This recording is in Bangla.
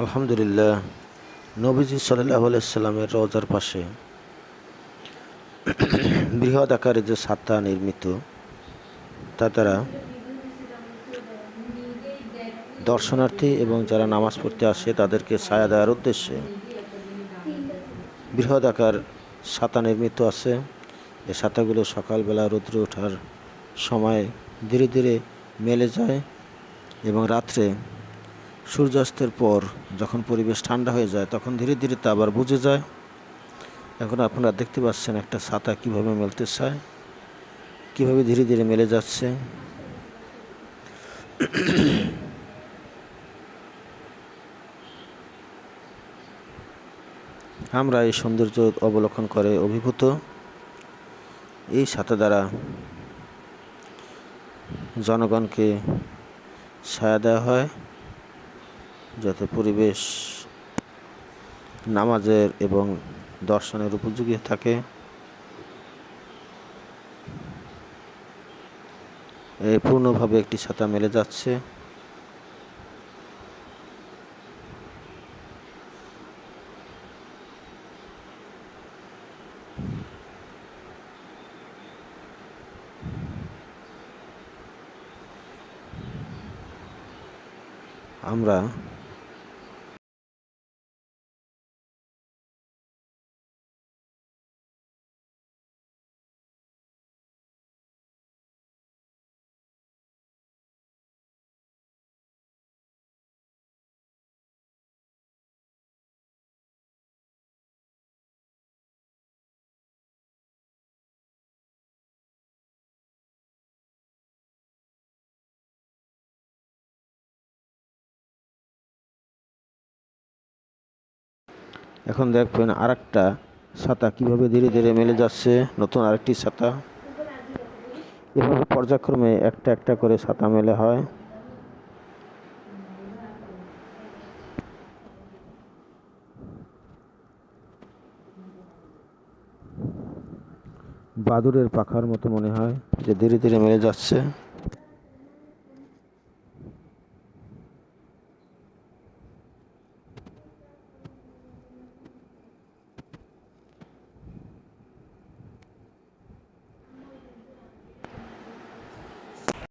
আলহামদুলিল্লাহ, নবীজি সাল্লাল্লাহু আলাইহি সাল্লামের রওজার পাশে বৃহৎ আকারে যে ছাতা নির্মিত, তা দ্বারা দর্শনার্থী এবং যারা নামাজ পড়তে আসে তাদেরকে ছায়া দেওয়ার উদ্দেশ্যে বৃহৎ আকার ছাতা নির্মিত আছে। এই ছাতাগুলো সকালবেলা রৌদ্রে ওঠার সময় ধীরে ধীরে মেলে যায় এবং রাত্রে সূর্যাস্তের পর যখন পরিবেশ ঠান্ডা হয়ে যায় তখন ধীরে ধীরে তা আবার বুঝে যায়। এখন আপনারা দেখতে পাচ্ছেন একটা ছাতা কিভাবে মেলতে চায়, কিভাবে ধীরে ধীরে মেলে যাচ্ছে। আমরা এই সৌন্দর্য অবলোকন করে অভিভূত। এই ছাতা দ্বারা জনগণকে ছায়া দেওয়া হয় যাতে পরিবেশ নামাজের এবং দর্শনের উপযোগী থাকে। পূর্ণভাবে একটি ছাতা মেলে যাচ্ছে। আমরা এখন দেখবেন আরেকটা ছাতা কিভাবে ধীরে ধীরে মেলে যাচ্ছে, নতুন আরেকটি ছাতা। এভাবে পর্যায়ক্রমে একটা একটা করে ছাতা মেলে হয়। বাদুড়ের পাখার মতো মনে হয় যে ধীরে ধীরে মেলে যাচ্ছে।